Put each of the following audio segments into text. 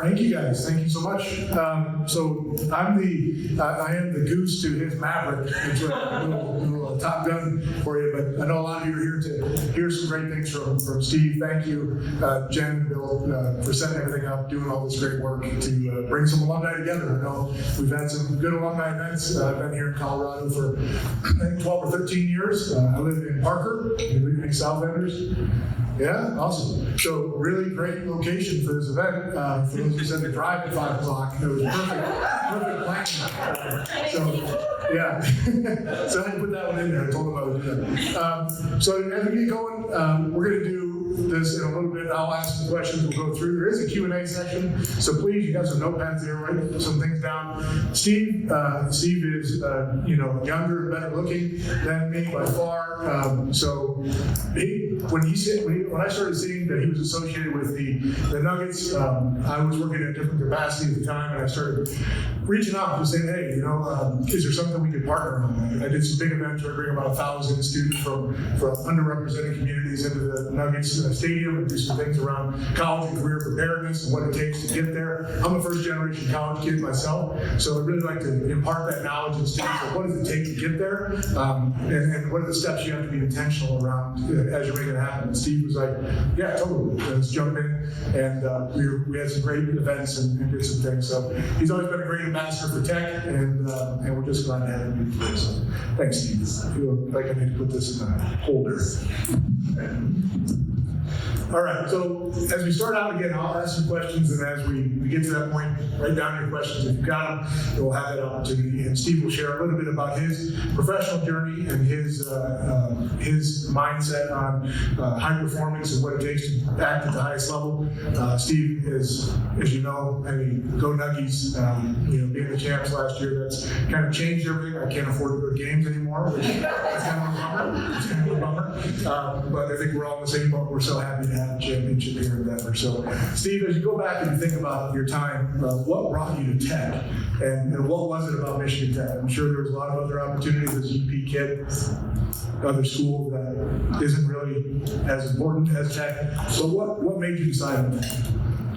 Thank you guys. Thank you so much. So I am the goose to his maverick. It's a little Top Gun for you, but I know a lot of you are here to hear some great things from Steve. Thank you, Jen and Bill, for setting everything up, doing all this great work to bring some alumni together. I know we've had some good alumni events. I've been here in Colorado for I think 12 or 13 years. I live in Parker, in South Vendors. Yeah, awesome. So really great location for this event. For those who said to drive at 5 o'clock, it was perfect planning. So yeah, so I had to put that one in there. I told them I would do that. So as we get going, we're going to do this in a little bit. I'll ask some questions. We'll go through. There is a Q&A section, so please, you got some notepads there. Write some things down. Steve is younger and better looking than me by far. So when I started seeing that he was associated with the Nuggets, I was working in a different capacity at the time, and I started reaching out and saying, hey, is there something we could partner on? I did some big events where I bring about 1,000 students from underrepresented communities into the Nuggets stadium and do some things around college and career preparedness and what it takes to get there. I'm a first generation college kid myself, so I'd really like to impart that knowledge and students of what does it take to get there, and what are the steps you have to be intentional around as you're making it happen. And Steve was like, yeah, totally, let's jump in. And we had some great events and did some things. So he's always been a great ambassador for tech, and we're just glad to have him here. So thanks, Steve. I feel like I need to put this in a holder. All right, so as we start out again, I'll ask some questions, and as we get to that point, write down your questions if you've got them, and we'll have that opportunity. And Steve will share a little bit about his professional journey and his mindset on high performance and what it takes to act at the highest level. Steve is, as you know, go Nuggies. Being the champs last year, that's kind of changed everything. I can't afford to go to games anymore, which is kind of a bummer. But I think we're all in the same boat. We're so happy to have a championship here in Denver. So, Steve, as you go back and you think about your time, what brought you to tech, and what was it about Michigan Tech? I'm sure there was a lot of other opportunities as a UP kid, other schools that isn't really as important as tech. So, what made you decide on tech?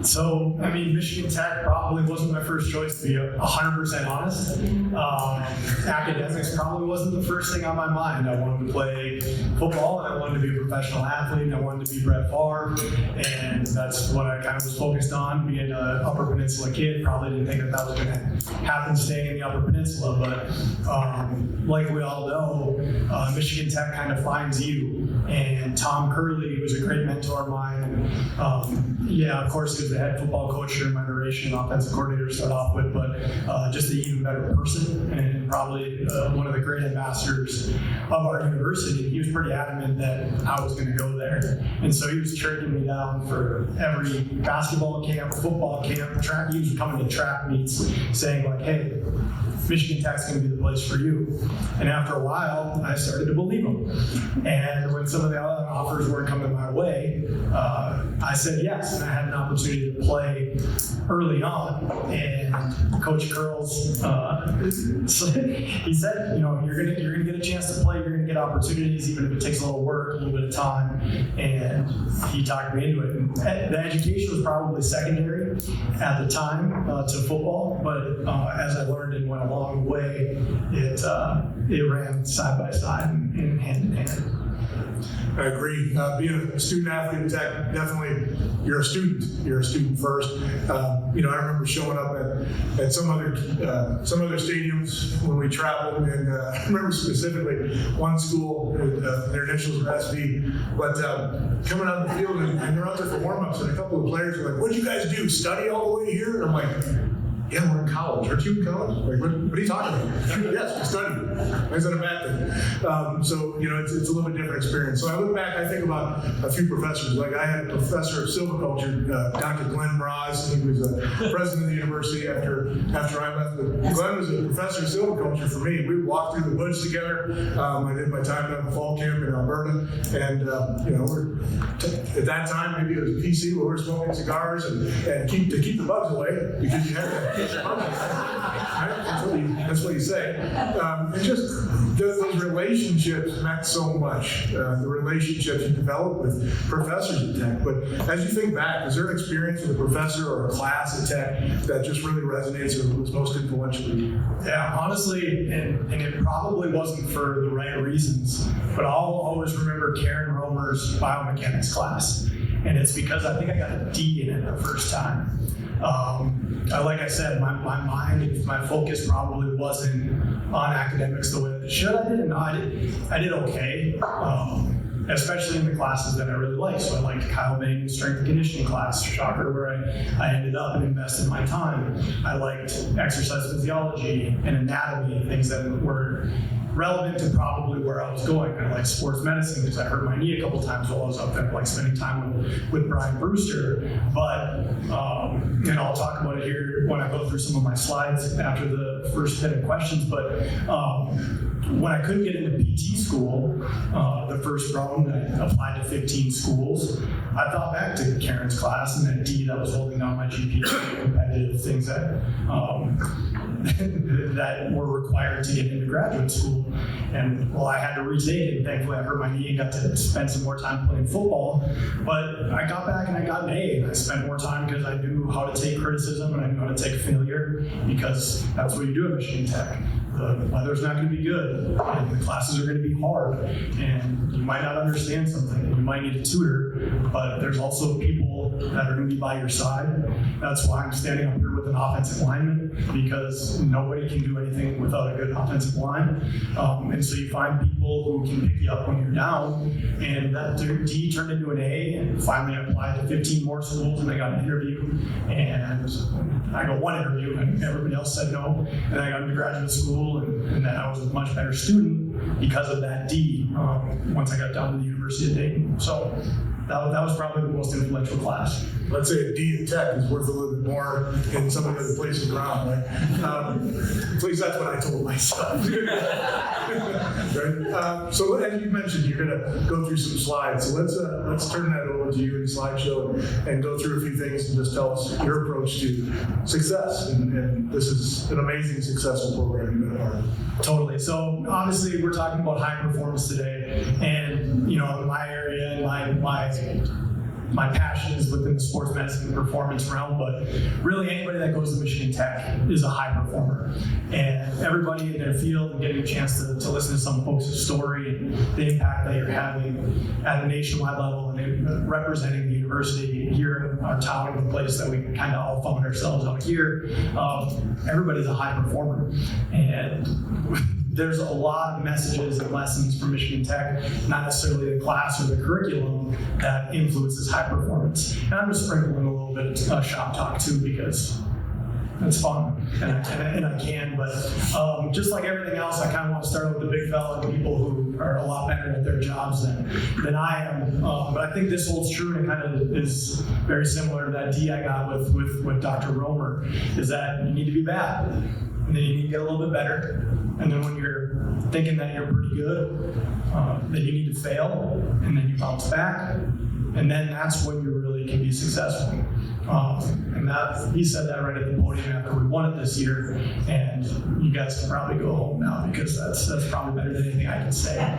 So, Michigan Tech probably wasn't my first choice, to be 100% honest. Academics probably wasn't the first thing on my mind. I wanted to play football, and I wanted to be a professional athlete, and I wanted to be Brett Favre, and that's what I kind of was focused on. Being an Upper Peninsula kid, probably didn't think that was going to happen staying in the Upper Peninsula, but like we all know, Michigan Tech kind of finds you. And Tom Curley, who was a great mentor of mine, of course, he was the head football coach during my duration, offensive coordinator to start off with, but just an even better person, and probably one of the great ambassadors of our university. He was pretty adamant that I was going to go there. And so he was tracking me down for every basketball camp, football camp, track. He was coming to track meets saying like, hey, Michigan Tech's going to be the place for you. And after a while, I started to believe him. And when some of the other offers weren't coming my way, I said yes. And I had an opportunity to play early on. And Coach Curls, he said, you're gonna get a chance to play. You're gonna get opportunities, even if it takes a little work, a little bit of time. And he talked me into it. And the education was probably secondary at the time to football, but as I learned and went along the way, it ran side by side and hand in hand. I agree. Being a student athlete at Tech, definitely you're a student. You're a student first. I remember showing up at some other stadiums when we traveled, and I remember specifically one school, their initials were SV, but coming out of the field and they're out there for warm-ups, and a couple of players were like, "What'd you guys do? Study all the way here?" And I'm like, yeah, we're in college. Aren't you in college? Like, what are you talking about? Yes, we studied. Is that a bad thing? So, it's a little bit different experience. So I look back, I think about a few professors. Like, I had a professor of silviculture, Dr. Glenn Braz. He was the president of the university after I left. But Glenn was a professor of silviculture for me. We walked through the woods together. I did my time down at fall camp in Alberta. And, at that time, maybe it was a PC where we were smoking cigars and keep the bugs away because you had to. That's what you say. just those relationships meant so much, the relationships you develop with professors at Tech. But as you think back, is there an experience with a professor or a class at Tech that just really resonates or was most influential to you? Yeah, honestly, and it probably wasn't for the right reasons, but I'll always remember Karen Romer's biomechanics class. And it's because I think I got a D in it the first time. Like I said, my mind, my focus probably wasn't on academics the way that it should. I did okay, especially in the classes that I really liked. So I liked Kyle Bain's strength and conditioning class, shocker, where I ended up and invested my time. I liked exercise physiology and anatomy, things that were relevant to probably where I was going. I like sports medicine because I hurt my knee a couple times while I was up there. I like spending time with Brian Brewster. But, and I'll talk about it here when I go through some of my slides after the first bit of questions. But when I couldn't get into PT school, the first round, I applied to 15 schools. I thought back to Karen's class and that D that was holding down my GPA, competitive things that that were required to get into graduate school. And well, I had to retake it. Thankfully, I hurt my knee and got to spend some more time playing football. But I got back and I got an A. And I spent more time because I knew how to take criticism and I knew how to take failure, because that's what you do at Michigan Tech. The weather's not going to be good, and the classes are going to be hard, and you might not understand something, and you might need a tutor, but there's also people that are going to be by your side. That's why I'm standing up here with an offensive lineman, because nobody can do anything without a good offensive line. And so you find people who can pick you up when you're down, and that D turned into an A, and finally I applied to 15 more schools, and I got an interview, and I got one interview, and everybody else said no, and I got into graduate school, and then I was a much better student because of that D once I got down to the University of Dayton. So that was probably the most influential class. Let's say a D at Tech is worth a little bit more in some of the other places around, right? At least that's what I told myself. Right? So as you mentioned, you're going to go through some slides. So let's turn that over to you in the slideshow and go through a few things and just tell us your approach to success. And this is an amazing, successful program you've been a part of. Totally. So obviously we're talking about high performance today, and in my area and my passion is within the sports medicine and performance realm, but really anybody that goes to Michigan Tech is a high performer. And everybody in their field, and getting a chance to listen to some folks' story and the impact that you're having at a nationwide level and representing the university here in our town, the place that we kind of all found ourselves out here, everybody's a high performer. And there's a lot of messages and lessons from Michigan Tech, not necessarily the class or the curriculum, that influences high performance. And I'm just sprinkling a little bit of shop talk too, because it's fun, and I can, but just like everything else, I kind of want to start with the big fella and people who are a lot better at their jobs than I am. But I think this holds true, and it kind of is very similar to that D I got with Dr. Romer, is that you need to be bad, and then you need to get a little bit better. And then when you're thinking that you're pretty good, then you need to fail, and then you bounce back, and then that's when you really can be successful. And that he said that right at the podium after we won it this year, and you guys can probably go home now, because that's probably better than anything I can say.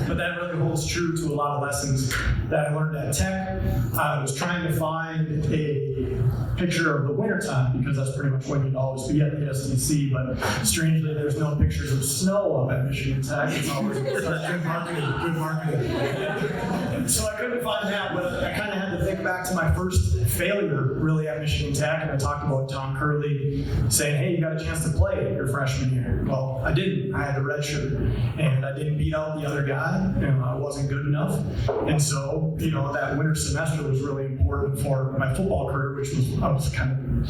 But that really holds true to a lot of lessons that I learned at Tech. I was trying to find a picture of the wintertime, because that's pretty much when you'd always be at the SEC, but strangely there's no pictures of snow up at Michigan Tech. It's always good marketing. So I couldn't find that, but I kind of had to think back to my first failure really at Michigan Tech, and I talked about Tom Curley saying, hey, you got a chance to play your freshman year. Well, I didn't. I had a red shirt, and I didn't beat out the other guy, and I wasn't good enough. And so, that winter semester was really important for my football career, which I was kind of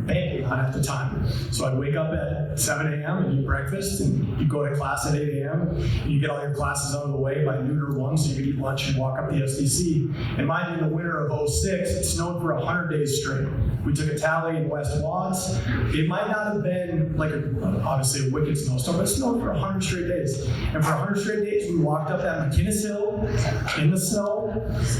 banking on at the time. So I'd wake up at 7 a.m. and eat breakfast, and you go to class at 8 a.m. and you get all your classes out of the way by noon or 1, so you could eat lunch and walk up the SDC. And mind you, in the winter of 06, it snowed for 100 days straight. We took a tally in West Watts. It might not have been obviously a wicked snowstorm, but it snowed for 100 straight days. And for 100 straight days, we walked up that McKinnis Hill in the snow,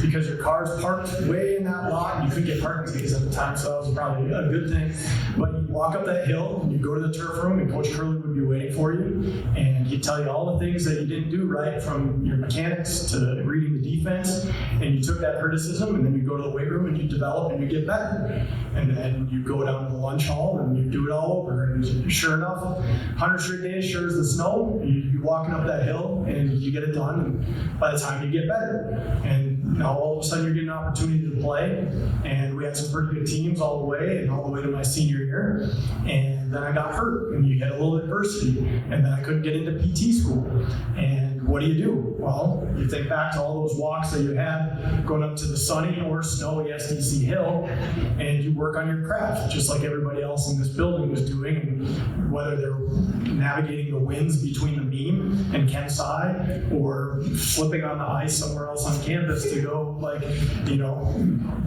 because your car's parked way in that lot, and you couldn't get parking tickets at the time, so that was probably a good thing. But you walk up that hill and you go to the turf room and Coach Curley would be waiting for you and he'd tell you all the things that you didn't do right, from your mechanics to reading the defense, and you took that criticism and then you go to the weight room and you develop and you get better. And then you go down to the lunch hall and you do it all over. And sure enough, 100 straight days, sure as the snow, you're walking up that hill and you get it done, and by the time you get better. And now all of a sudden you're getting an opportunity to play, and we had some pretty good teams all the way to my senior year. And then I got hurt and you had a little adversity, and then I couldn't get into PT school. And what do? Well, you think back to all those walks that you had going up to the sunny or snowy SDC Hill, and you work on your craft, just like everybody else in this building was doing. And whether they're navigating the winds between the beam and Kensai, or slipping on the ice somewhere else on campus to go,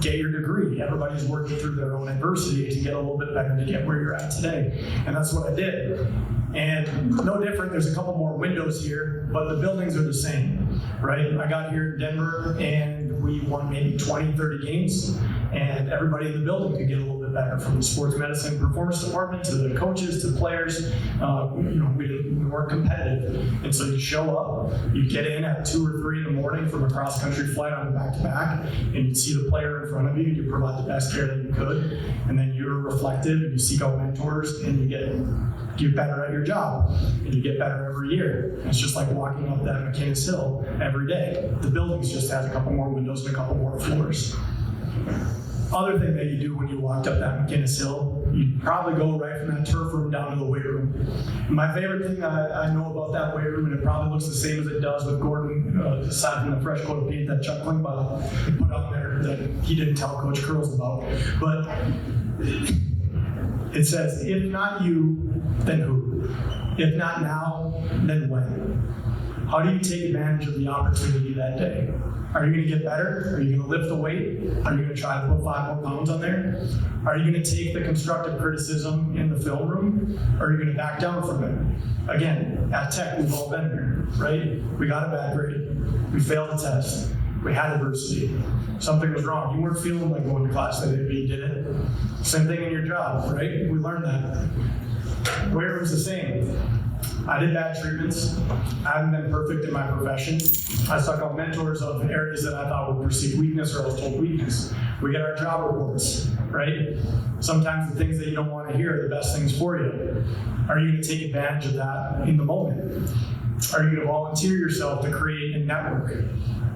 get your degree. Everybody's working through their own adversity to get a little bit better to get where you're at today. And that's what I did. And no different, there's a couple more windows here, but the buildings are the same, right? I got here in Denver and we won maybe 20, 30 games, and everybody in the building could get a little bit better, from the sports medicine performance department to the coaches to the players. We weren't competitive. And so you show up, you get in at 2 or 3 in the morning from a cross-country flight on a back-to-back, and you see the player in front of you, you provide the best care that you could, and then you're reflective and you seek out mentors, and you get better at your job, and you get better every year. It's just like walking up that McKinnis Hill every day. The buildings just has a couple more windows and a couple more floors. Other thing that you do when you walked up that McKinnis Hill, you probably go right from that turf room down to the weight room. And my favorite thing I know about that weight room, and it probably looks the same as it does with Gordon, aside from the fresh coat of paint that Chuck Klingbeil put on there that he didn't tell Coach Curls about, but it says, if not you, then who? If not now, then when? How do you take advantage of the opportunity that day? Are you going to get better? Are you going to lift the weight? Are you going to try to put 5 more pounds on there? Are you going to take the constructive criticism in the film room? Or are you going to back down from it? Again, at Tech, we've all been there, right? We got a bad grade. We failed a test. We had adversity. Something was wrong. You weren't feeling like going to class that day, but you did it. Same thing in your job, right? We learned that. Weight room's the same. I did bad treatments. I haven't been perfect in my profession. I stuck out mentors of areas that I thought would perceive weakness, or I was told weakness. We get our job reports, right? Sometimes the things that you don't want to hear are the best things for you. Are you going to take advantage of that in the moment? Are you going to volunteer yourself to create a network?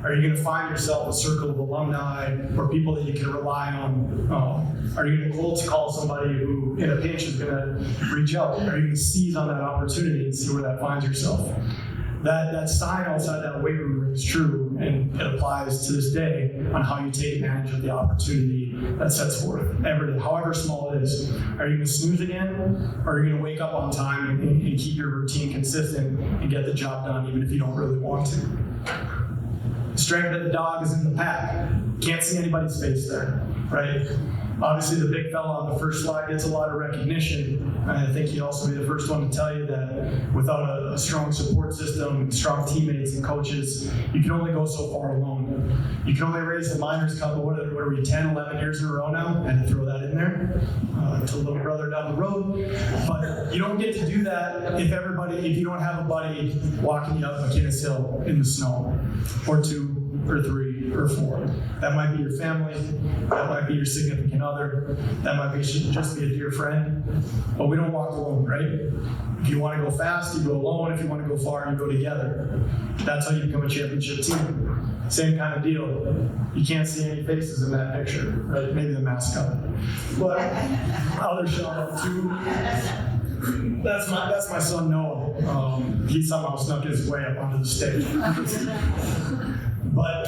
Are you going to find yourself a circle of alumni or people that you can rely on? Are you going to cold call somebody who, in a pinch, is going to reach out? Are you going to seize on that opportunity and see where that finds yourself? That sign outside that weight room is true, and it applies to this day on how you take advantage of the opportunity that sets forth every day, however small it is. Are you going to snooze again, or are you going to wake up on time and keep your routine consistent and get the job done even if you don't really want to? The strength of the dog is in the pack. Can't see anybody's face there, right? Obviously, the big fella on the first slide gets a lot of recognition. And I think he'd also be the first one to tell you that without a strong support system, strong teammates and coaches, you can only go so far alone. You can only raise the minors cup, what are we, 10, 11 years in a row now? I had to throw that in there to little brother down the road. But you don't get to do that if you don't have a buddy walking you up McKinnis Hill in the snow, or 2 or 3 or 4. That might be your family, that might be your significant other, that might be just be a dear friend, but we don't walk alone, right? If you want to go fast, you go alone. If you want to go far, you go together. That's how you become a championship team. Same kind of deal. You can't see any faces in that picture, right? Maybe the mascot. But other shout out too. That's my son Noah. He somehow snuck his way up onto the stage. But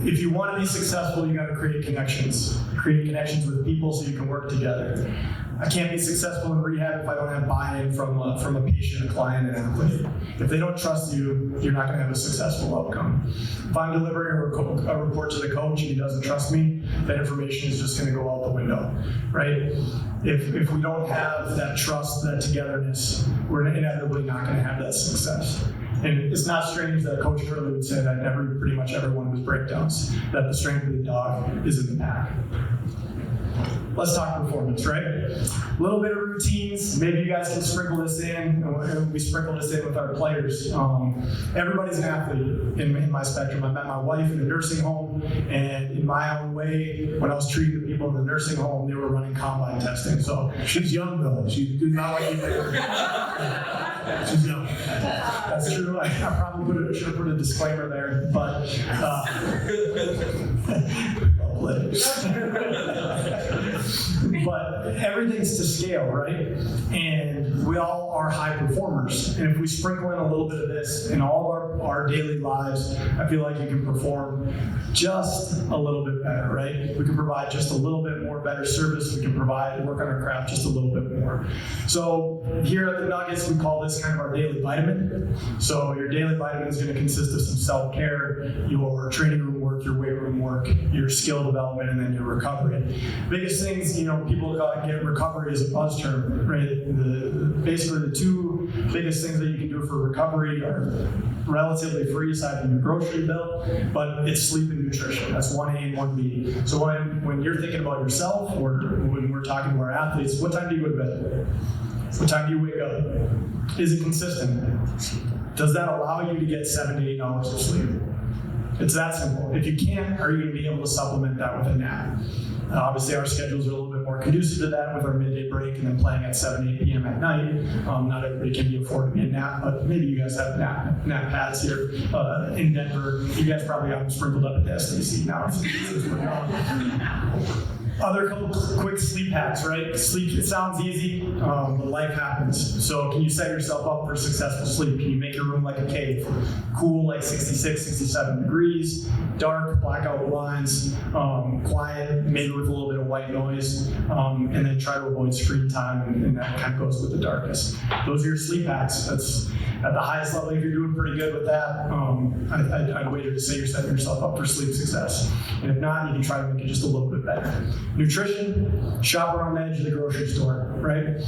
if you want to be successful, you got to create connections. Create connections with people so you can work together. I can't be successful in rehab if I don't have buy-in from a patient, a client, an athlete. If they don't trust you, you're not going to have a successful outcome. If I'm delivering a report to the coach and he doesn't trust me, that information is just going to go out the window, right? If we don't have that trust, that togetherness, we're inevitably not going to have that success. And it's not strange that Coach Curley would say that pretty much every one of his breakdowns, that the strength of the dog is in the pack. let's talk performance, right? A little bit of routines. Maybe you guys can sprinkle this in. And we sprinkle this in with our players. Everybody's an athlete in my spectrum. I met my wife in a nursing home, and in my own way, when I was treating the people in the nursing home, they were running combine testing. So She's young though. She did not like you there. She's young. that's true. I probably should have put a disclaimer there, but but everything's to scale, right? And we all are high performers. And if we sprinkle in a little bit of this in all of our daily lives, I feel like you can perform just a little bit better, right? We can provide just a little bit more better service. We can work on our craft just a little bit more. So here at the Nuggets, we call this kind of our daily vitamin. So your daily vitamin is going to consist of some self-care, your training room work, your weight room work, your skill development, and then your recovery. Biggest things, people get recovery as a buzz term, right? Basically the two biggest things that you can do for recovery are relatively free aside from your grocery bill, but it's sleep and nutrition. That's 1A and 1B. So when you're thinking about yourself, or when we're talking to our athletes, what time do you go to bed? What time do you wake up? Is it consistent? Does that allow you to get 7 to 8 hours of sleep? It's that simple. If you can't, are you going to be able to supplement that with a nap? Obviously, our schedules are a little bit more conducive to that with our midday break and then playing at 7, 8 p.m. at night. Not everybody can afford to be a nap, but maybe you guys have nap pads here in Denver. You guys probably have them sprinkled up at the SDC now. Other couple quick sleep hacks, right? Sleep, it sounds easy, but life happens. So can you set yourself up for successful sleep? Can you make your room like a cave? Cool, like 66, 67 degrees, dark, blackout blinds, quiet, maybe with a little bit of white noise, and then try to avoid screen time, and that kind of goes with the darkness. Those are your sleep hacks. That's at the highest level. If you're doing pretty good with that, I'd wager to say you're setting yourself up for sleep success. And if not, you can try to make it just a little bit better. Nutrition, shop around the edge of the grocery store, right?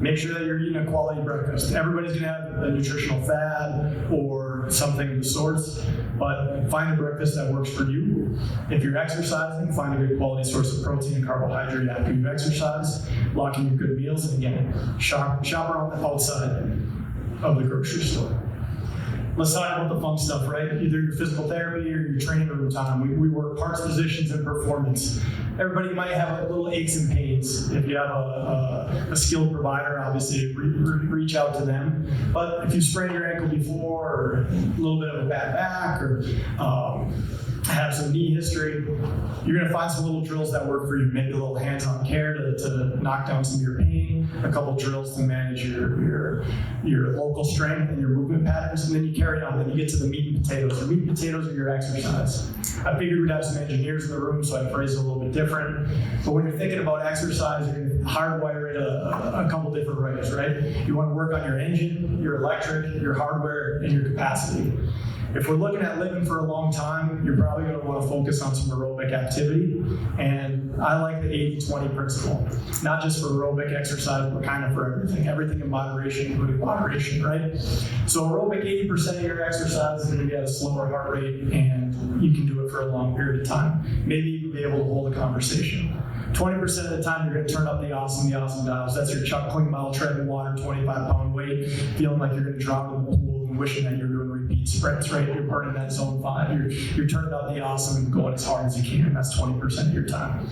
Make sure that you're eating a quality breakfast. Everybody's gonna have a nutritional fad or something of the sorts, but find a breakfast that works for you. If you're exercising, find a good quality source of protein and carbohydrate after you exercise. Lock in your good meals, and again, shop around the outside of the grocery store. Let's talk about the fun stuff, right? Either your physical therapy or your training room time. We work parts, positions, and performance. Everybody might have little aches and pains. If you have a skilled provider, obviously reach out to them. But if you sprained your ankle before, or a little bit of a bad back, or have some knee history, you're gonna find some little drills that work for you. Maybe a little hands-on care to knock down some of your pain, a couple drills to manage your local strength and your movement patterns, and then you carry on. Then you get to the meat and potatoes. The meat and potatoes are your exercise. I figured we'd have some engineers in the room, so I phrased it a little bit different. But when you're thinking about exercise, you're gonna hardwire it a couple different ways, right? You wanna work on your engine, your electric, your hardware, and your capacity. If we're looking at living for a long time, you're probably going to want to focus on some aerobic activity. And I like the 80-20 principle, not just for aerobic exercise, but kind of for everything. Everything in moderation, including moderation, right? So aerobic, 80% of your exercise is going to be at a slower heart rate, and you can do it for a long period of time. Maybe you'll be able to hold a conversation. 20% of the time, you're going to turn up the awesome dials. That's your Chuck Klingbeil treading water, 25-pound weight, feeling like you're going to drop in the pool and wishing that you're doing repeat sprints, right? You're burning that zone 5. You're turning up the awesome and going as hard as you can. That's 20% of your time.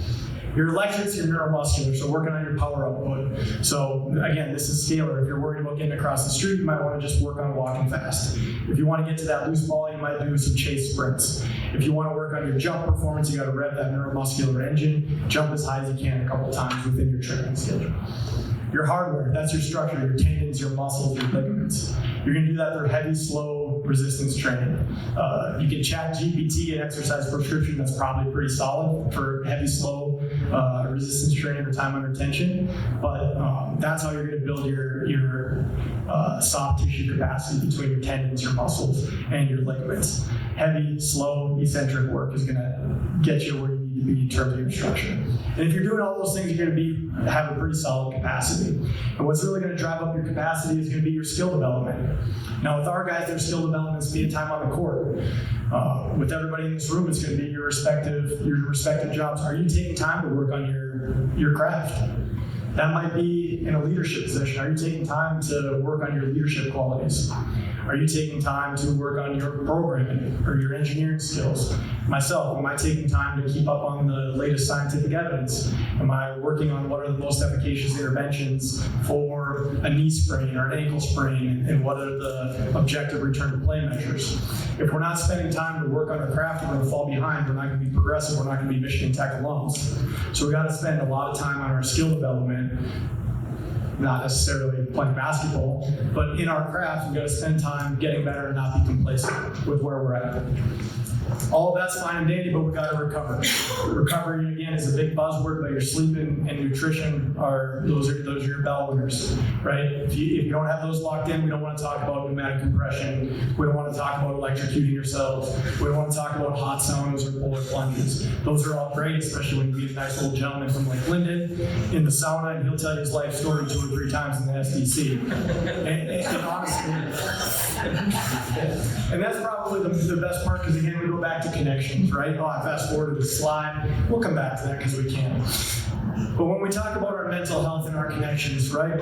Your electrics, your neuromuscular, so working on your power output. So again, this is scalar. If you're worried about getting across the street, you might want to just work on walking fast. If you want to get to that loose ball, you might do some chase sprints. If you want to work on your jump performance, you got to rev that neuromuscular engine, jump as high as you can a couple times within your training schedule. Your hardware, that's your structure, your tendons, your muscles, your ligaments. You're going to do that through heavy, slow resistance training. You can chat GPT and exercise prescription. That's probably pretty solid for heavy, slow resistance training or time under tension. But that's how you're going to build your soft tissue capacity between your tendons, your muscles, and your ligaments. Heavy, slow, eccentric work is going to get you where you need to be in terms of your structure. And if you're doing all those things, you're going to have a pretty solid capacity. And what's really going to drive up your capacity is going to be your skill development. Now, with our guys, their skill development is spending time on the court. With everybody in this room, it's going to be your respective jobs. Are you taking time to work on your your craft. That might be in a leadership position. Are you taking time to work on your leadership qualities? Are you taking time to work on your programming or your engineering skills? Myself, am I taking time to keep up on the latest scientific evidence? Am I working on what are the most efficacious interventions for a knee sprain or an ankle sprain, and what are the objective return to play measures? If we're not spending time to work on our craft, we're going to fall behind. We're not going to be progressive. We're not going to be Michigan Tech alums. So we got to spend a lot of time on our skill development. Not necessarily playing basketball, but in our craft, we've got to spend time getting better and not be complacent with where we're at. All of that's fine and dandy, but we got to recover. Recovery, again, is a big buzzword, but your sleep and nutrition are those are your bell winners, right? If you don't have those locked in, we don't want to talk about pneumatic compression. We don't want to talk about electrocuting yourselves. We don't want to talk about hot saunas or polar plunges. Those are all great, especially when you meet a nice old gentleman from Lake Linden in the sauna, and he'll tell you his life story 2 or 3 times in the SDC. And honestly, and that's probably the best part, because again, we go back to connections, right? Oh, I fast forwarded the slide. We'll come back to that because we can. But when we talk about our mental health and our connections, right?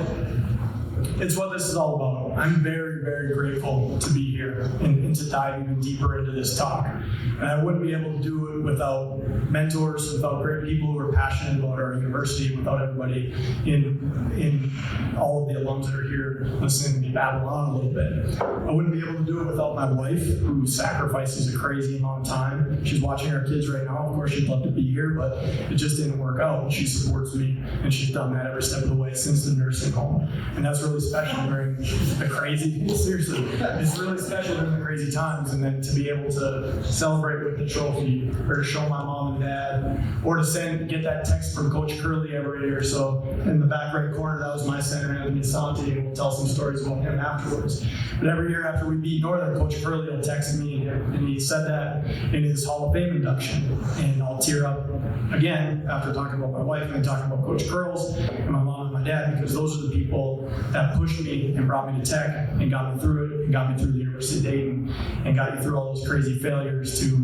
It's what this is all about. I'm very, very grateful to be here and to dive even deeper into this talk. And I wouldn't be able to do it without mentors, without great people who are passionate about our university, without everybody in all of the alums that are here listening to me babble on a little bit. I wouldn't be able to do it without my wife, who sacrifices a crazy amount of time. She's watching our kids right now. Of course, she'd love to be here, but it just didn't work out. She supports me, and she's done that every step of the way since the nursing home. And that's really special during the crazy, seriously, it's really special during the crazy times. And then to be able to celebrate with the trophy, or to show my mom and dad, or to get that text from Coach Curley every year. So in the back right corner, that was my center, Anthony Santi, and we'll tell some stories about him afterwards. But every year after we beat Northern, Coach Curley will text me, and he said that in his Hall of Fame induction. And I'll tear up again after talking about my wife and talking about Coach Curls and my mom and my dad, because those are the people that pushed me and brought me to Tech and got me through it, and got me through the University of Dayton, and got me through all those crazy failures to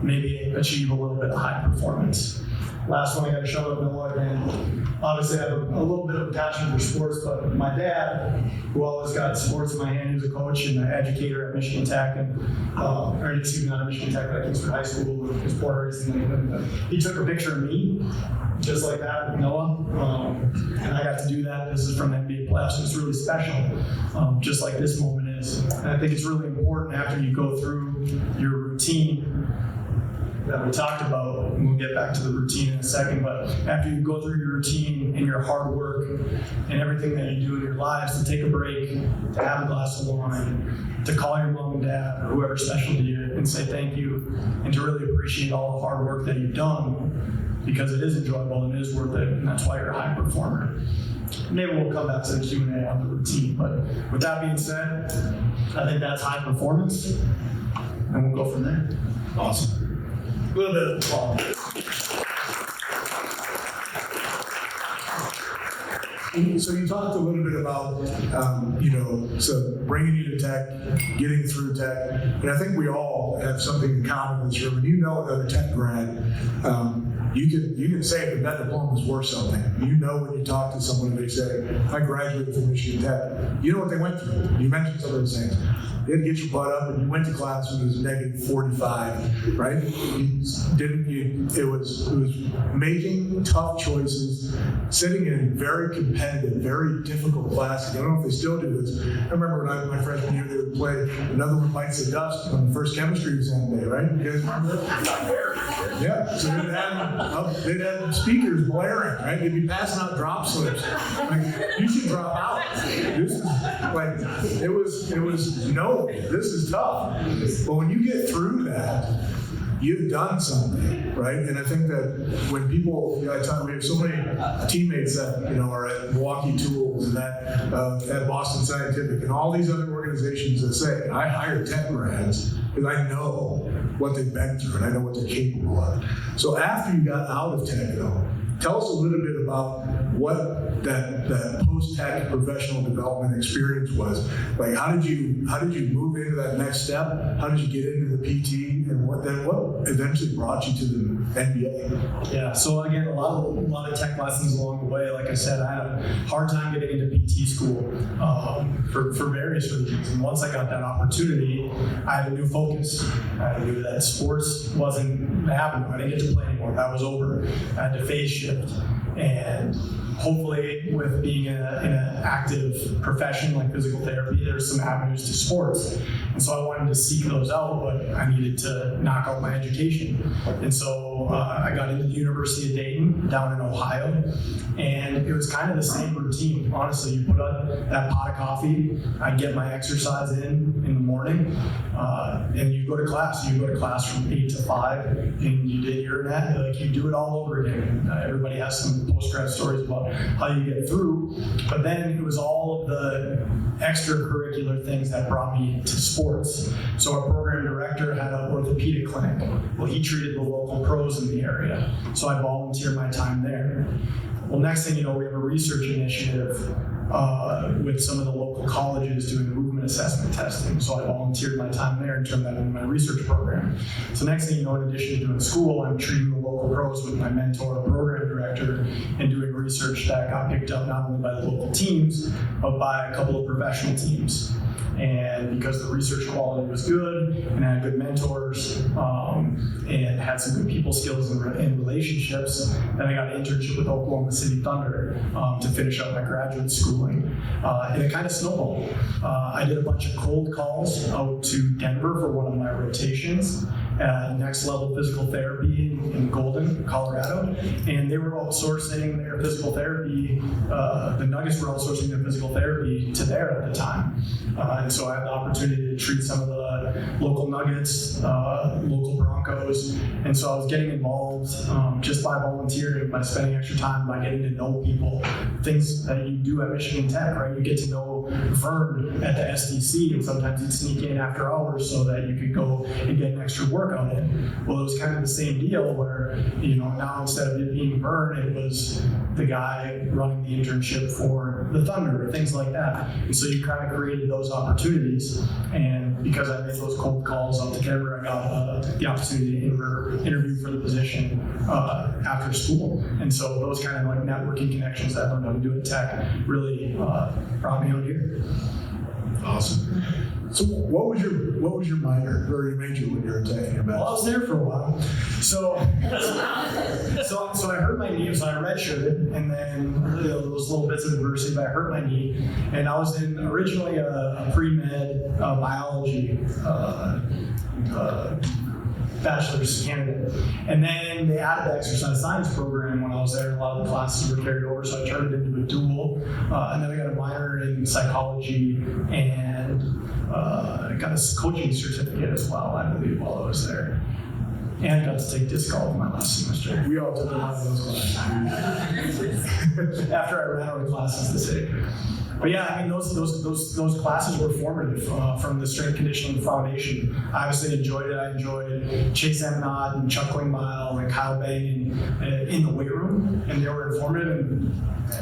maybe achieve a little bit of high performance. Last one I got to show up Noah, and obviously I have a little bit of a passion for sports, but my dad, who always got sports in my hand, he was a coach and an educator at Michigan Tech, and or excuse me, not at Michigan Tech, but at Kingsford High School, with sport racing. And he took a picture of me, just like that, with Noah, and I got to do that. This is from the NBA playoffs, so it's really special, just like this moment is. And I think it's really important after you go through your routine that we talked about, and we'll get back to the routine in a second, but after you go through your routine and your hard work and everything that you do in your lives, to take a break, to have a glass of wine, to call your mom and dad or whoever's special to you and say thank you, and to really appreciate all the hard work that you've done, because it is enjoyable and it is worth it, and that's why you're a high performer. Maybe we'll come back to the Q&A on the routine, but with that being said, I think that's high performance, and we'll go from there. Awesome. A little bit of applause. So you talked a little bit about, so bringing you to Tech, getting through Tech, and I think we all have something in common in this room. When you know another Tech grad, you can say that that diploma is worth something. You know when you talk to someone and they say, I graduated from Michigan Tech, you know what they went through. You mentioned some of those things. You had to get your butt up, and you went to class when it was -45, right? It was making tough choices, sitting in very competitive, very difficult classes. I don't know if they still do this. I remember when I was my freshman year, they would play Another One Bites the Dust on the first chemistry exam day, right? You guys remember that? Yeah, so they'd have speakers blaring, right? They'd be passing out drop slips. Like, you should drop out. This is like, it was no, this is tough. But when you get through that, you've done something, right? And I think that when people, we have so many teammates that are at Milwaukee Tools and at Boston Scientific and all these other organizations that say, I hire Tech grads because I know what they've been through and I know what they're capable of. So after you got out of Tech, tell us a little bit about what that post-Tech professional development experience was. Like, how did you move into that next step? How did you get into the PT, and what eventually brought you to NBA? Yeah, so again, a lot of tech lessons along the way. Like I said, I had a hard time getting into PT school for various reasons. And once I got that opportunity, I had a new focus. I knew that sports wasn't happening. I didn't get to play anymore. That was over. I had to phase shift. And hopefully, with being in an active profession like physical therapy, there's some avenues to sports. And so I wanted to seek those out, but I needed to knock out my education. And so I got into the University of Dayton down in Ohio, and it was kind of the same routine. Honestly, you put up that pot of coffee, I'd get my exercise in the morning, and you go to class. You go to class from 8 to 5, and you did your net, like you do it all over again. Everybody has some post-grad stories about how you get through, but then it was all of the extracurricular things that brought me to sports. So our program director had an orthopedic clinic. Well, he treated the local pros in the area, so I volunteered my time there. Well, next thing you know, we have a research initiative with some of the local colleges doing movement assessment testing. So I volunteered my time there and turned that into my research program. So next thing you know, in addition to doing school, I'm treating the local pros with my mentor, program director, and doing research that got picked up not only by the local teams, but by a couple of professional teams. And because the research quality was good and I had good mentors and had some good people skills and relationships, then I got an internship with Oklahoma City Thunder to finish up my graduate schooling. And it kind of snowballed. I did a bunch of cold calls out to Denver for one of my rotations at Next Level Physical Therapy in Golden, Colorado. And they were outsourcing their physical therapy, the Nuggets were outsourcing their physical therapy to there at the time. And so I had the opportunity to treat some of the local Nuggets, local Broncos. And so I was getting involved just by volunteering, by spending extra time, by getting to know people, things that you do at Michigan Tech, right? You get to know Vern at the SDC, and sometimes you'd sneak in after hours so that you could go and get an extra workout in. Well, it was kind of the same deal where, now instead of it being Vern, it was the guy running the internship for the Thunder, or things like that. And so you kind of created those opportunities. And because I made those cold calls up to Denver, I got the opportunity to interview for the position after school. And so those kind of like networking connections that I learned how to do at Tech really brought me out here. Awesome. So what was your minor or your major when you were taking about? Well, I was there for a while. So I hurt my knee, so I redshirted, and then those little bits of adversity, but I hurt my knee. And I was in originally a pre-med biology bachelor's candidate. And then they added the exercise science program when I was there, and a lot of the classes were carried over, so I turned it into a dual. And then I got a minor in psychology and I got a coaching certificate as well, I believe, while I was there. And I got to take disc golf my last semester. We all took a lot of those classes. After I ran out of classes to take. But yeah, I mean, those classes were formative from the strength conditioning foundation. I obviously enjoyed it. I enjoyed Chase Emnott and Chuck Klingbeil and Kyle Bang in the weight room, and they were informative. And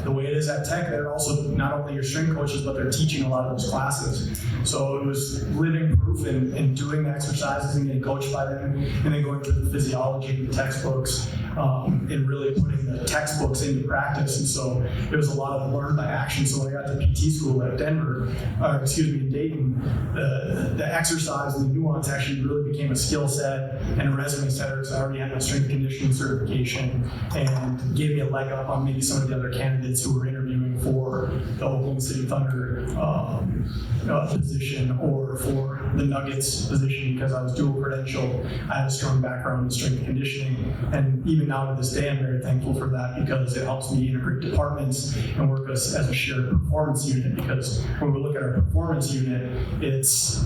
the way it is at Tech, they're also not only your strength coaches, but they're teaching a lot of those classes. So it was living proof and doing the exercises and getting coached by them, and then going through the physiology and the textbooks, and really putting the textbooks into practice. And so it was a lot of learn by action. So when I got to PT school at in Dayton, the exercise and the nuance actually really became a skill set and a resume setter, because I already had my strength conditioning certification, and gave me a leg up on maybe some of the other candidates who were interviewing for the Oklahoma City Thunder position or for the Nuggets position, because I was dual credential. I have a strong background in strength conditioning, and even now to this day, I'm very thankful for that, because it helps me integrate departments and work as a shared performance unit. Because when we look at our performance unit, it's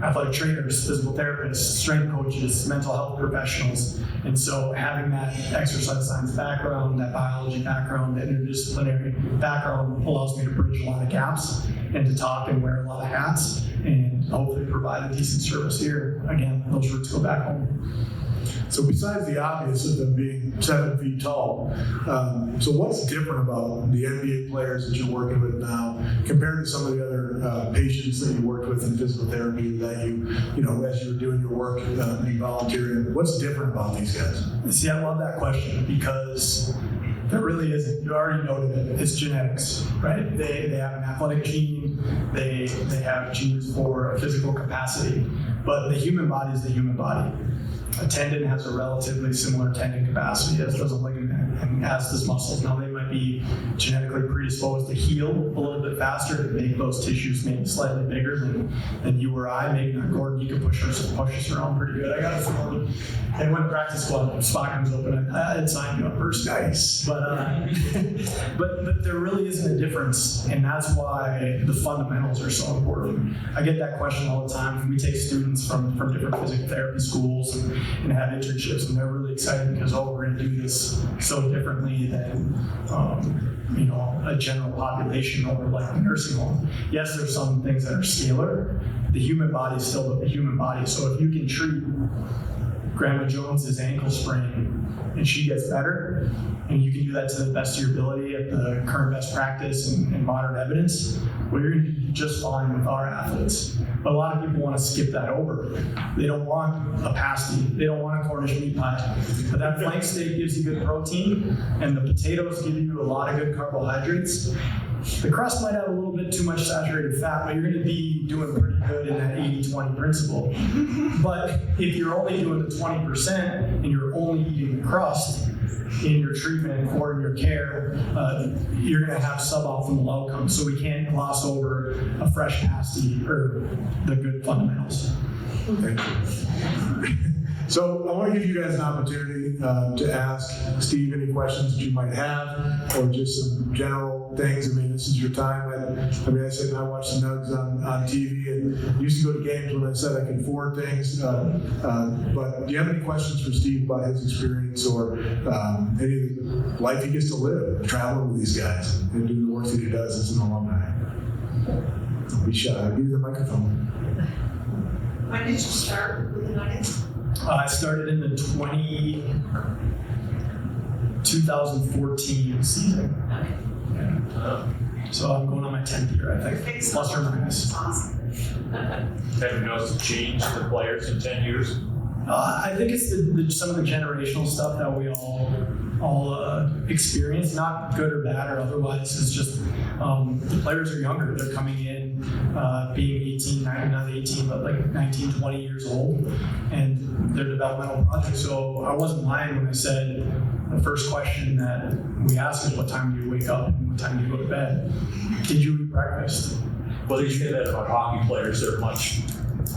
athletic trainers, physical therapists, strength coaches, mental health professionals. And so having that exercise science background, that biology background, that interdisciplinary background allows me to bridge a lot of gaps and to talk and wear a lot of hats and hopefully provide a decent service here. Again, those roots go back home. So besides the obvious of them being 7 feet tall, so what's different about the NBA players that you're working with now compared to some of the other patients that you worked with in physical therapy that you know, as you were doing your work and volunteering? What's different about these guys? See, I love that question because there really isn't. You already noted it. It's genetics, right? They have an athletic gene. They have genes for a physical capacity. But the human body is the human body. A tendon has a relatively similar tendon capacity as does a ligament and as does muscles. Now, they might be genetically predisposed to heal a little bit faster, to make those tissues maybe slightly bigger than you or I. Maybe not Gordon, you can push us around pretty good. I got a feeling. And when practice squad spot comes open, I'd sign you up first. Nice. But there really isn't a difference, and that's why the fundamentals are so important. I get that question all the time. We take students from different physical therapy schools and have internships, and they're really excited because, oh, we're going to do this so differently than a general population or like a nursing home. Yes, there's some things that are scalar. The human body is still the human body. So if you can treat Grandma Jones's ankle sprain and she gets better, and you can do that to the best of your ability at the current best practice and modern evidence, well, you're going to be just fine with our athletes. But a lot of people want to skip that over. They don't want a pasty. They don't want a Cornish meat pie. But that flank steak gives you good protein, and the potatoes give you a lot of good carbohydrates. The crust might have a little bit too much saturated fat, but you're going to be doing pretty good in that 80-20 principle. But if you're only doing the 20% and you're only eating the crust in your treatment or in your care, you're going to have suboptimal outcomes. So we can't gloss over a fresh pasty or the good fundamentals. Thank you. So I want to give you guys an opportunity to ask Steve any questions that you might have, or just some general things. I mean, this is your time. I said I watched the Nugs on TV and used to go to games when I said I can afford things. But do you have any questions for Steve about his experience or any of the life he gets to live, traveling with these guys and doing the work that he does as an alumni? Don't be shy. I'll give you the microphone. When did you start with the Nuggets? I started in the 2014 season. Yeah. So I'm going on my 10th year, I think, plus or minus. Awesome. Have you noticed a change in the players in 10 years? I think it's some of the generational stuff that we all experience, not good or bad or otherwise. It's just the players are younger. They're coming in being 18, not 18, but like 19, 20 years old, and they're developmental projects. So I wasn't lying when I said the first question that we ask is, what time do you wake up and what time do you go to bed? Did you eat breakfast? Well, you say that about hockey players. They're much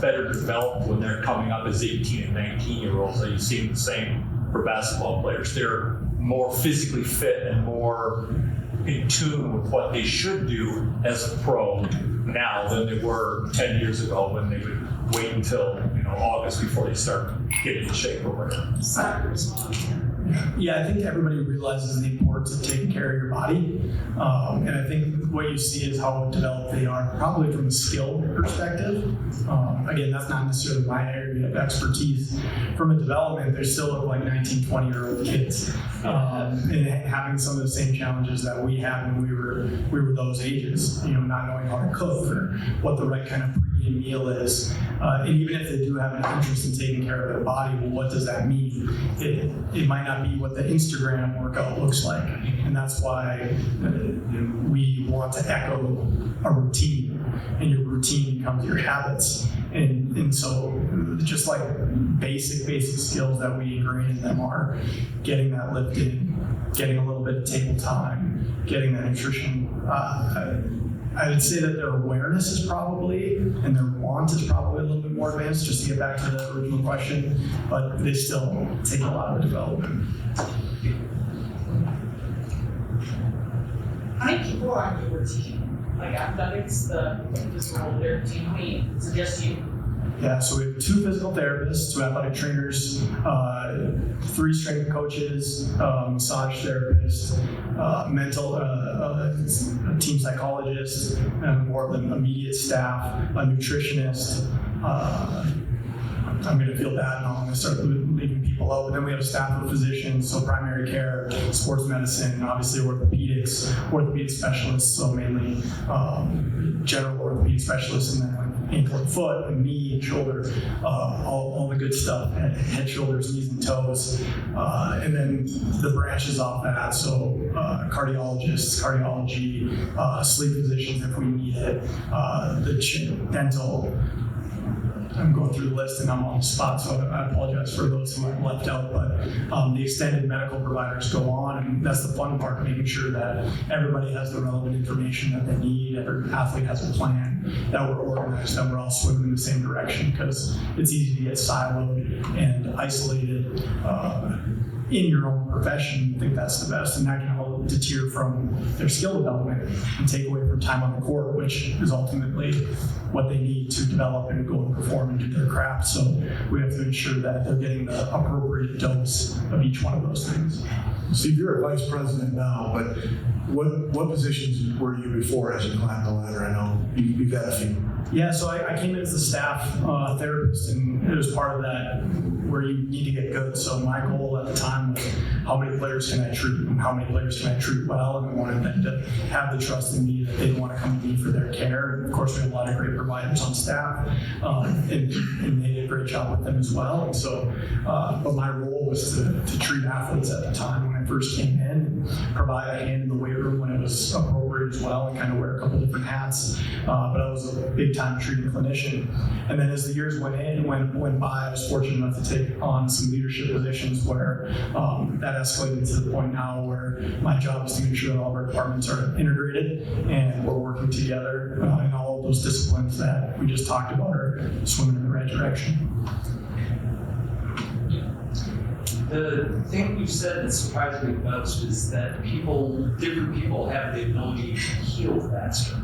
better developed when they're coming up as 18 and 19-year-olds. So you see the same for basketball players. They're more physically fit and more in tune with what they should do as a pro now than they were 10 years ago, when they would wait until August before they start getting in shape or whatever. Yeah, I think everybody realizes the importance of taking care of your body. And I think what you see is how developed they are, probably from a skill perspective. Again, that's not necessarily my area of expertise. From a development, they still look like 19, 20-year-old kids, and having some of the same challenges that we had when we were those ages, not knowing how to cook or what the right kind of pregame meal is. And even if they do have an interest in taking care of their body, well, what does that mean? It might not be what the Instagram workout looks like. And that's why we want to echo a routine, and your routine becomes your habits. And so just like basic skills that we ingrain in them are getting that lift in, getting a little bit of table time, getting that nutrition. I would say that their awareness is probably, and their want is probably a little bit more advanced, just to get back to the original question, but they still take a lot of development. How many people are on your team? Like athletics, the physical therapy team, how many suggest you? Yeah, so we have 2 physical therapists, 2 athletic trainers, 3 strength coaches, massage therapist, a team psychologist, and more of the immediate staff, a nutritionist, I'm going to feel bad and I'm going to start leaving people out. But then we have a staff of physicians, so primary care, sports medicine, obviously orthopedics, orthopedic specialists, so mainly general orthopedic specialists, and then ankle and foot, and knee and shoulder, all the good stuff, head, shoulders, knees, and toes. And then the branches off that, so cardiologists, cardiology, sleep physicians if we need it, dental. I'm going through the list and I'm on the spot, so I apologize for those who I've left out, but the extended medical providers go on, and that's the fun part, making sure that everybody has the relevant information that they need, every athlete has a plan, that we're organized, that we're all swimming in the same direction, because it's easy to get siloed and isolated in your own profession. I think that's the best, and that can help deter from their skill development and take away from time on the court, which is ultimately what they need to develop and go and perform and do their craft. So we have to ensure that they're getting the appropriate dose of each one of those things. Steve, you're a vice president now, but what positions were you before as you climbed the ladder? I know you've had a few. Yeah, so I came in as a staff therapist, and it was part of that where you need to get good. So my goal at the time was, how many players can I treat, and how many players can I treat well, and I wanted them to have the trust in me that they'd want to come to me for their care. And of course, we had a lot of great providers on staff, and they did a great job with them as well. And so, but my role was to treat athletes at the time when I first came in, and provide a hand in the weight room when it was appropriate as well, and kind of wear a couple different hats. But I was a big time treating clinician. And then as the years went by, I was fortunate enough to take on some leadership positions where that escalated to the point now where my job is to make sure that all of our departments are integrated and we're working together in all of those disciplines that we just talked about are swimming in the right direction. The thing you said that surprised me most is that different people have the ability to heal faster.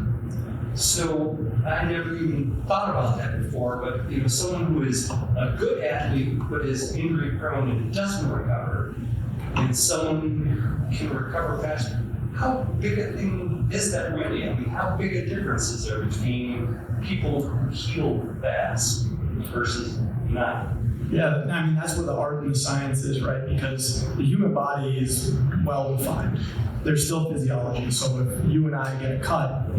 So I never even thought about that before, but someone who is a good athlete but is injury prone and doesn't recover, and someone who can recover faster, how big a thing is that really? I mean, how big a difference is there between people who heal fast versus not? Yeah, I mean, that's where the art and the science is, right? Because the human body is well defined. There's still physiology. So if you and I get a cut,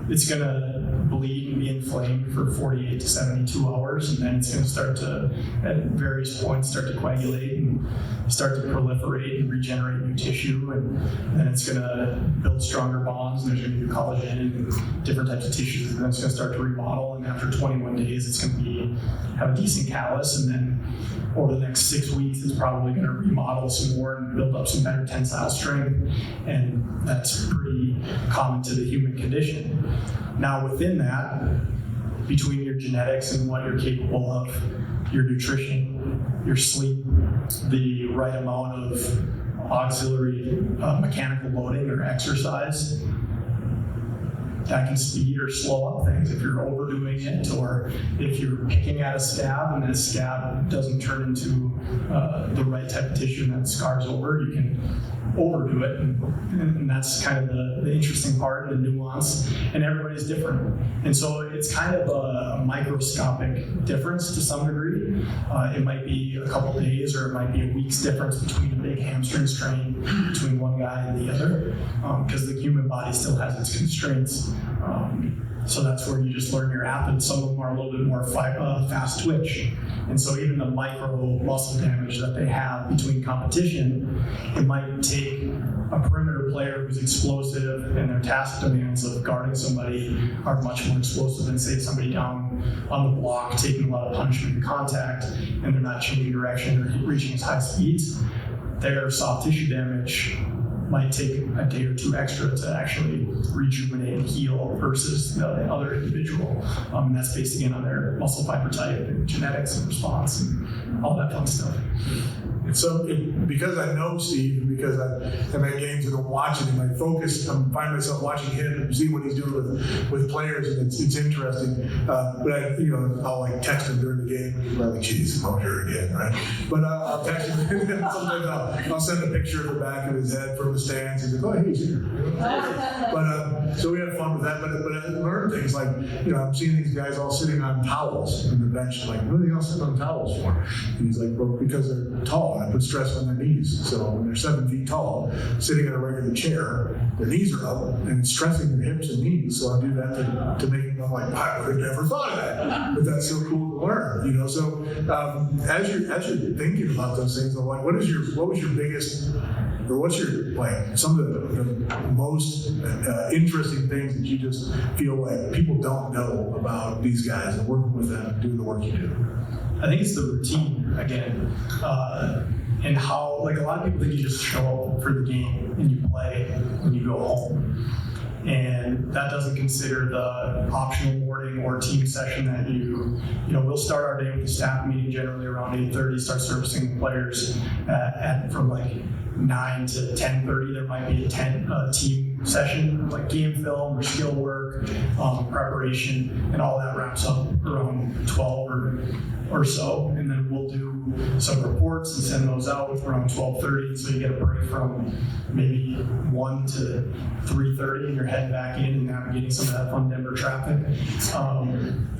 it's going to bleed and be inflamed for 48 to 72 hours, and then it's going to start to, at various points, start to coagulate and start to proliferate and regenerate new tissue, and then it's going to build stronger bonds, and there's going to be collagen and different types of tissues, and then it's going to start to remodel, and after 21 days, it's going to have a decent callus, and then over the next 6 weeks, it's probably going to remodel some more and build up some better tensile strength, and that's pretty common to the human condition. Now within that, between your genetics and what you're capable of, your nutrition, your sleep, the right amount of auxiliary mechanical loading or exercise, that can speed or slow up things if you're overdoing it, or if you're picking at a scab and that scab doesn't turn into the right type of tissue and that scars over, you can overdo it, and that's kind of the interesting part, the nuance, and everybody's different. And so it's kind of a microscopic difference to some degree. It might be a couple days, or it might be a week's difference between a big hamstring strain between one guy and the other, because the human body still has its constraints. So that's where you just learn your athletes. Some of them are a little bit more fast twitch. And so even the micro muscle damage that they have between competition, it might take a perimeter player who's explosive, and their task demands of guarding somebody are much more explosive than, say, somebody down on the block taking a lot of punishment and contact, and they're not changing direction or reaching as high speeds. Their soft tissue damage might take a day or two extra to actually rejuvenate and heal versus the other individual. And that's based again on their muscle fiber type and genetics and response and all that fun stuff. And so, because I know Steve, and because I'm at games and I'm watching him. I focus, I find myself watching him and see what he's doing with players, and it's interesting. But I'll like text him during the game. He's like, geez, Mosher again, right? But I'll text him, and sometimes I'll send a picture of the back of his head from the stands. He's like, oh, he's here. But so we had fun with that. But I learned things like, I'm seeing these guys all sitting on towels on the bench. Like, what are they all sitting on towels for? And he's like, well, because they're tall, and I put stress on their knees. So when they're 7 feet tall, sitting in a regular chair, their knees are up, and it's stressing their hips and knees. So I do that to make them like, I would have never thought of that. But that's so cool to learn, So as you're thinking about those things, I'm like, what was your biggest, or what's your, like, some of the most interesting things that you just feel like people don't know about these guys and working with them and doing the work you do? I think it's the routine again, and how, like, a lot of people think you just show up for the game and you play when you go home. And that doesn't consider the optional morning or team session that we'll start our day with a staff meeting generally around 8:30, start servicing the players from like 9 to 10:30. There might be a team session, like game film or skill work, preparation, and all that wraps up around 12 or so. And then we'll do some reports and send those out around 12:30. So you get a break from maybe 1 to 3:30, and you're heading back in and navigating some of that fun Denver traffic.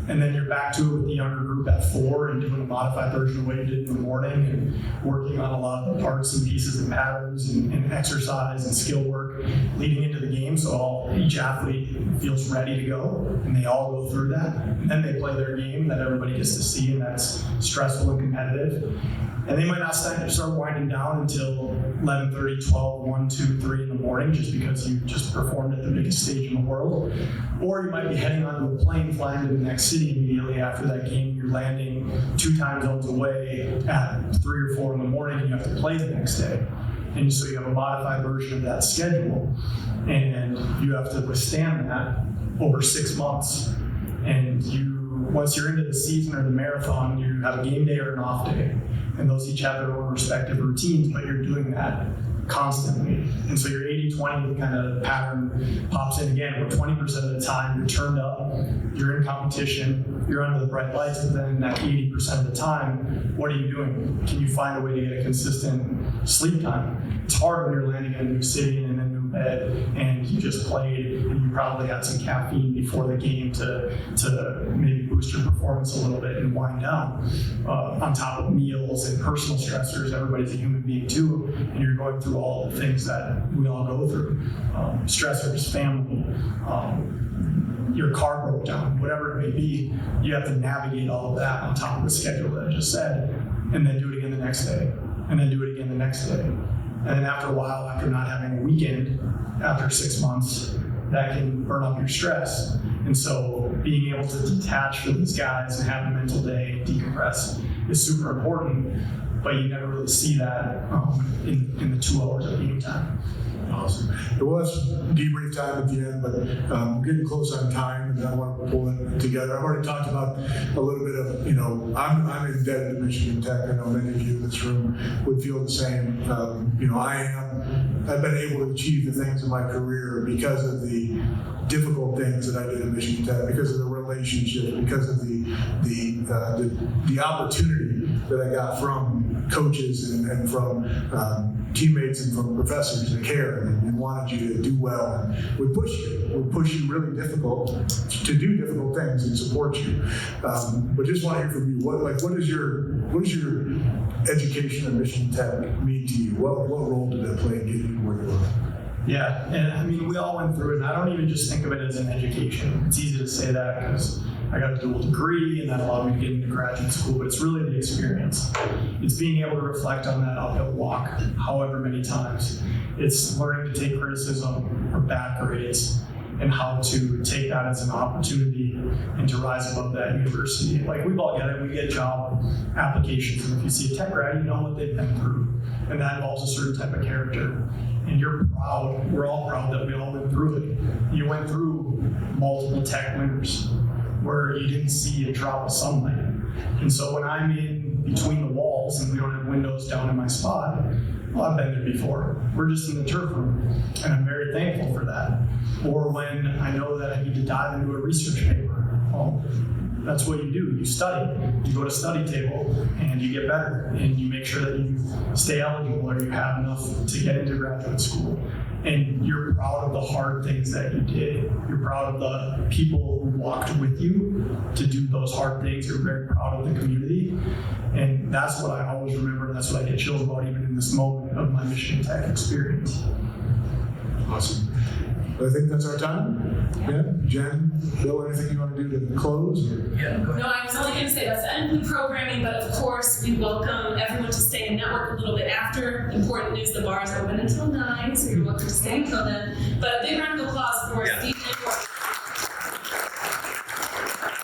And then you're back to it with the younger group at 4 and doing a modified version of what you did in the morning and working on a lot of the parts and pieces and patterns and exercise and skill work leading into the game. So each athlete feels ready to go, and they all go through that. And then they play their game that everybody gets to see, and that's stressful and competitive. And they might not start winding down until 11:30, 12, 1, 2, 3 in the morning, just because you just performed at the biggest stage in the world. Or you might be heading onto a plane flying to the next city immediately after that game. You're landing 2 time zones away at 3 or 4 in the morning, and you have to play the next day. And so you have a modified version of that schedule, and you have to withstand that over 6 months. And once you're into the season or the marathon, you have a game day or an off day. And those each have their own respective routines, but you're doing that constantly. And so your 80-20 kind of pattern pops in again, where 20% of the time you're turned up, you're in competition, you're under the bright lights, but then that 80% of the time, what are you doing? Can you find a way to get a consistent sleep time? It's hard when you're landing in a new city and in a new bed, and you just played, and you probably had some caffeine before the game to maybe boost your performance a little bit and wind down. On top of meals and personal stressors, everybody's a human being too, and you're going through all the things that we all go through. Stressors, family, your car broke down, whatever it may be, you have to navigate all of that on top of the schedule that I just said, and then do it again the next day, and then do it again the next day. And then after a while, after not having a weekend, after 6 months, that can burn up your stress. And so being able to detach from these guys and have a mental day, decompress, is super important, but you never really see that in the 2 hours of game time. Awesome. It was debrief time at the end, but we're getting close on time, and I want to pull it together. I've already talked about a little bit of, I'm indebted to Michigan Tech. I know many of you in this room would feel the same. I've been able to achieve the things in my career because of the difficult things that I did at Michigan Tech, because of the relationships, because of the opportunity that I got from coaches and from teammates and from professors that cared and wanted you to do well and would push you really to do difficult things and support you. But just want to hear from you. What does your education at Michigan Tech mean to you? What role did that play in getting you where you are? Yeah, and I mean, we all went through it, and I don't even just think of it as an education. It's easy to say that because I got a dual degree, and that allowed me to get into graduate school, but it's really the experience. It's being able to reflect on that uphill walk however many times. It's learning to take criticism or bad grades and how to take that as an opportunity and to rise above that university. Like, we've all got it. We get job applications, and if you see a tech grad, you know what they've been through, and that involves a certain type of character. And you're proud, we're all proud that we all went through it. You went through multiple tech winters where you didn't see a drop of sunlight. And so when I'm in between the walls and we don't have windows down in my spot, well, I've been there before. We're just in the turf room, and I'm very thankful for that. Or when I know that I need to dive into a research paper, well, that's what you do. You study. You go to study table and you get better, and you make sure that you stay eligible or you have enough to get into graduate school. And you're proud of the hard things that you did. You're proud of the people who walked with you to do those hard things. You're very proud of the community. And that's what I always remember, and that's what I get chills about even in this moment of my Michigan Tech experience. Awesome. I think that's our time. Yeah. Jen, Bill, anything you want to do to close? Or? Yeah, go ahead. No, I was only going to say that's the end of programming, but of course we welcome everyone to stay and network a little bit after. Important news, the bar is open until 9, so you're welcome to stay until then. But a big round of applause for Steve and Jordan.